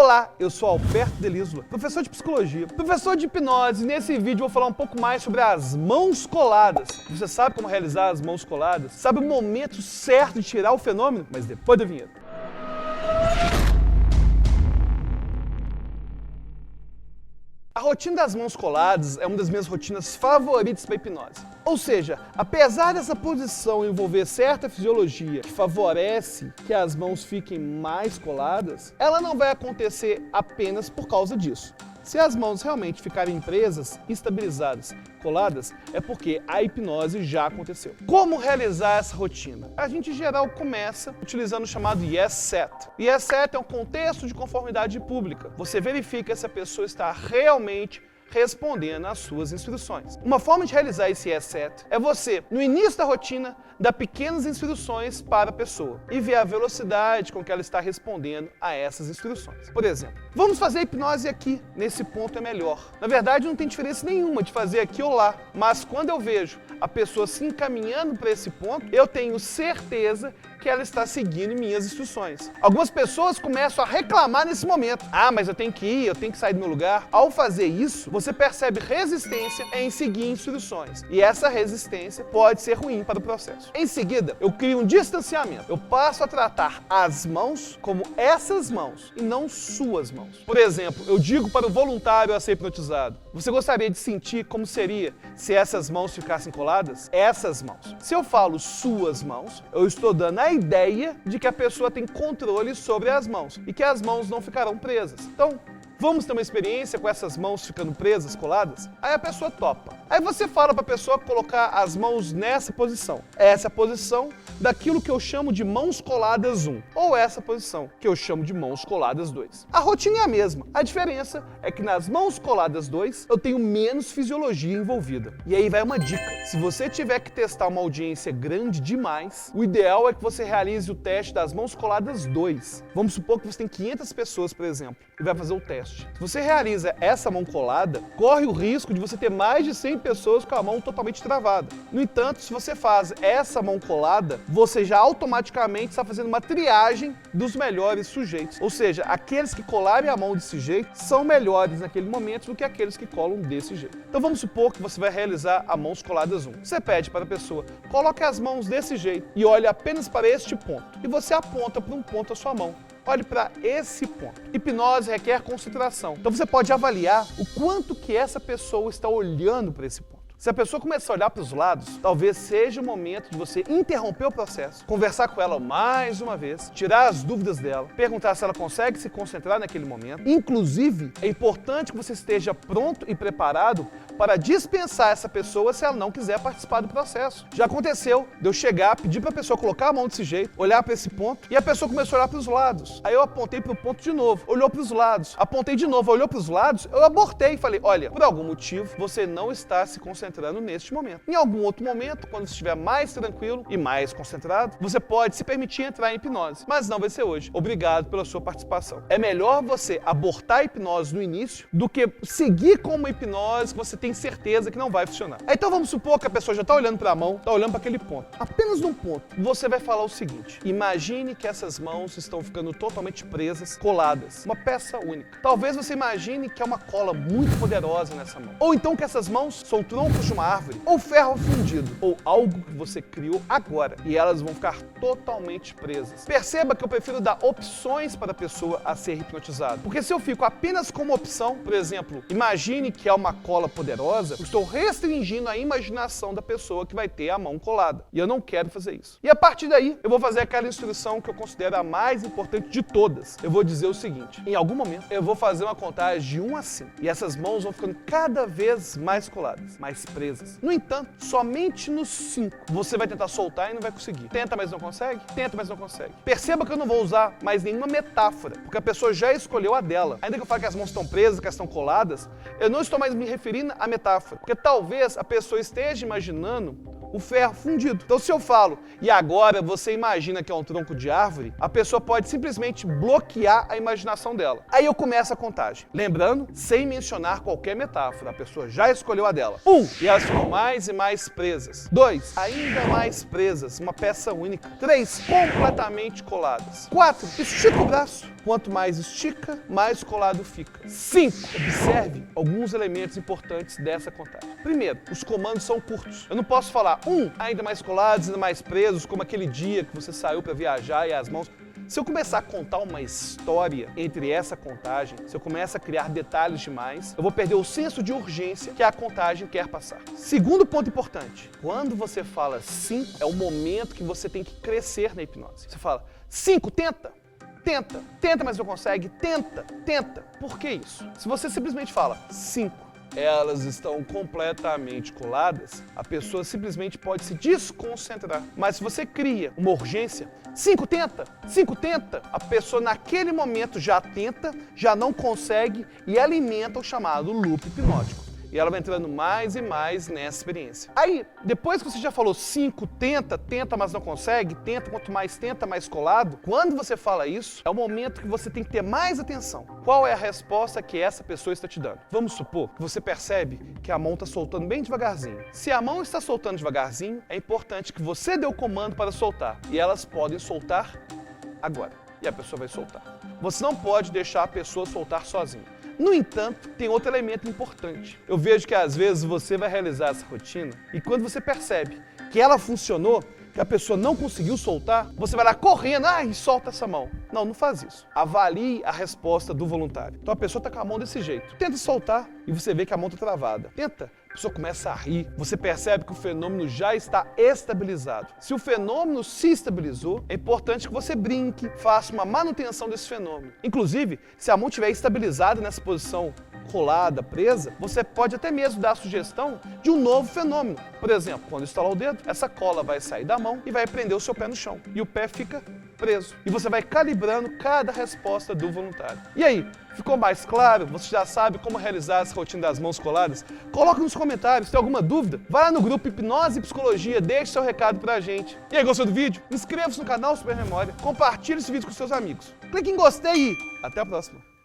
Olá, eu sou Alberto Delísula, professor de psicologia, professor de hipnose, e nesse vídeo eu vou falar um pouco mais sobre as mãos coladas. Você sabe como realizar as mãos coladas? Sabe o momento certo de tirar o fenômeno? Mas depois da vinheta. A rotina das mãos coladas é uma das minhas rotinas favoritas para hipnose. Ou seja, apesar dessa posição envolver certa fisiologia que favorece que as mãos fiquem mais coladas, ela não vai acontecer apenas por causa disso. Se as mãos realmente ficarem presas, estabilizadas, coladas, é porque a hipnose já aconteceu. Como realizar essa rotina? A gente, em geral, começa utilizando o chamado Yes Set. Yes Set é um contexto de conformidade pública. Você verifica se a pessoa está realmente respondendo às suas instruções. Uma forma de realizar esse Yes Set é você, no início da rotina, dar pequenas instruções para a pessoa e ver a velocidade com que ela está respondendo a essas instruções. Por exemplo, vamos fazer hipnose aqui, nesse ponto é melhor. Na verdade, não tem diferença nenhuma de fazer aqui ou lá, mas quando eu vejo a pessoa se encaminhando para esse ponto, eu tenho certeza que ela está seguindo minhas instruções. Algumas pessoas começam a reclamar nesse momento. Ah, mas eu tenho que ir, eu tenho que sair do meu lugar. Ao fazer isso, você percebe resistência em seguir instruções. E essa resistência pode ser ruim para o processo. Em seguida, eu crio um distanciamento. Eu passo a tratar as mãos como essas mãos e não suas mãos. Por exemplo, eu digo para o voluntário a ser hipnotizado: você gostaria de sentir como seria se essas mãos ficassem coladas? Essas mãos. Se eu falo suas mãos, eu estou dando a ideia de que a pessoa tem controle sobre as mãos e que as mãos não ficarão presas. Então, vamos ter uma experiência com essas mãos ficando presas, coladas? Aí a pessoa topa. Aí você fala para a pessoa colocar as mãos nessa posição. Essa é a posição daquilo que eu chamo de mãos coladas 1. Ou essa posição, que eu chamo de mãos coladas 2. A rotina é a mesma. A diferença é que nas mãos coladas 2, eu tenho menos fisiologia envolvida. E aí vai uma dica. Se você tiver que testar uma audiência grande demais, o ideal é que você realize o teste das mãos coladas 2. Vamos supor que você tem 500 pessoas, por exemplo, e vai fazer o teste. Se você realiza essa mão colada, corre o risco de você ter mais de 100 pessoas com a mão totalmente travada. No entanto, se você faz essa mão colada, você já automaticamente está fazendo uma triagem dos melhores sujeitos. Ou seja, aqueles que colarem a mão desse jeito são melhores naquele momento do que aqueles que colam desse jeito. Então vamos supor que você vai realizar a mãos coladas 1. Você pede para a pessoa: coloque as mãos desse jeito e olhe apenas para este ponto. E você aponta para um ponto a sua mão. Olhe para esse ponto. Hipnose requer concentração. Então você pode avaliar o quanto que essa pessoa está olhando para esse ponto. Se a pessoa começar a olhar para os lados, talvez seja o momento de você interromper o processo, conversar com ela mais uma vez, tirar as dúvidas dela, perguntar se ela consegue se concentrar naquele momento. Inclusive, é importante que você esteja pronto e preparado para dispensar essa pessoa se ela não quiser participar do processo. Já aconteceu de eu chegar, pedir para a pessoa colocar a mão desse jeito, olhar para esse ponto, e a pessoa começou a olhar para os lados. Aí eu apontei para o ponto de novo, olhou para os lados, apontei de novo, olhou para os lados, eu abortei e falei: olha, por algum motivo você não está se concentrando neste momento. Em algum outro momento, quando estiver mais tranquilo e mais concentrado, você pode se permitir entrar em hipnose, mas não vai ser hoje. Obrigado pela sua participação. É melhor você abortar a hipnose no início do que seguir com uma hipnose que você tem certeza que não vai funcionar. Então vamos supor que a pessoa já está olhando para a mão, está olhando para aquele ponto. Apenas num ponto, você vai falar o seguinte: imagine que essas mãos estão ficando totalmente presas, coladas, uma peça única. Talvez você imagine que é uma cola muito poderosa nessa mão. Ou então que essas mãos são troncos de uma árvore, ou ferro fundido, ou algo que você criou agora, e elas vão ficar totalmente presas. Perceba que eu prefiro dar opções para a pessoa a ser hipnotizada, porque se eu fico apenas com uma opção, por exemplo, imagine que é uma cola poderosa, eu estou restringindo a imaginação da pessoa que vai ter a mão colada, e eu não quero fazer isso. E a partir daí, eu vou fazer aquela instrução que eu considero a mais importante de todas. Eu vou dizer o seguinte: em algum momento, eu vou fazer uma contagem de 1 a 5, e essas mãos vão ficando cada vez mais coladas, mais presas. No entanto, somente no 5 você vai tentar soltar e não vai conseguir. Tenta, mas não consegue? Tenta, mas não consegue. Perceba que eu não vou usar mais nenhuma metáfora, porque a pessoa já escolheu a dela. Ainda que eu fale que as mãos estão presas, que elas estão coladas, eu não estou mais me referindo à metáfora, porque talvez a pessoa esteja imaginando o ferro fundido. Então se eu falo: e agora você imagina que é um tronco de árvore, a pessoa pode simplesmente bloquear a imaginação dela. Aí eu começo a contagem. Lembrando, sem mencionar qualquer metáfora, a pessoa já escolheu a dela. 1, e elas ficam mais e mais presas. 2, ainda mais presas, uma peça única. 3, completamente coladas. 4, estica o braço. Quanto mais estica, mais colado fica. 5. Observe alguns elementos importantes dessa contagem. Primeiro, os comandos são curtos. Eu não posso falar ainda mais colados, ainda mais presos, como aquele dia que você saiu para viajar e as mãos... Se eu começar a contar uma história entre essa contagem, se eu começar a criar detalhes demais, eu vou perder o senso de urgência que a contagem quer passar. Segundo ponto importante, quando você fala 5, é o momento que você tem que crescer na hipnose. Você fala, 5, tenta, mas não consegue, tenta. Por que isso? Se você simplesmente fala 5, elas estão completamente coladas, a pessoa simplesmente pode se desconcentrar. Mas se você cria uma urgência, 5 tenta, a pessoa naquele momento já tenta, já não consegue e alimenta o chamado loop hipnótico. E ela vai entrando mais e mais nessa experiência. Aí, depois que você já falou 5, tenta, mas não consegue, tenta, quanto mais tenta, mais colado, quando você fala isso, é o momento que você tem que ter mais atenção. Qual é a resposta que essa pessoa está te dando? Vamos supor que você percebe que a mão está soltando bem devagarzinho. Se a mão está soltando devagarzinho, é importante que você dê o comando para soltar. E elas podem soltar agora. E a pessoa vai soltar. Você não pode deixar a pessoa soltar sozinha. No entanto, tem outro elemento importante. Eu vejo que às vezes você vai realizar essa rotina e quando você percebe que ela funcionou, que a pessoa não conseguiu soltar, você vai lá correndo, e solta essa mão. Não faz isso. Avalie a resposta do voluntário. Então a pessoa está com a mão desse jeito. Tenta soltar e você vê que a mão está travada. Tenta. A pessoa começa a rir, você percebe que o fenômeno já está estabilizado. Se o fenômeno se estabilizou, é importante que você brinque, faça uma manutenção desse fenômeno. Inclusive, se a mão estiver estabilizada nessa posição colada, presa, você pode até mesmo dar a sugestão de um novo fenômeno. Por exemplo, quando estalar o dedo, essa cola vai sair da mão e vai prender o seu pé no chão. E o pé fica preso. E você vai calibrando cada resposta do voluntário. E aí, ficou mais claro? Você já sabe como realizar essa rotina das mãos coladas? Coloque nos comentários, tem alguma dúvida? Vai lá no grupo Hipnose e Psicologia, deixe seu recado pra gente. E aí, gostou do vídeo? Inscreva-se no canal Super Memória, compartilhe esse vídeo com seus amigos. Clique em gostei e até a próxima.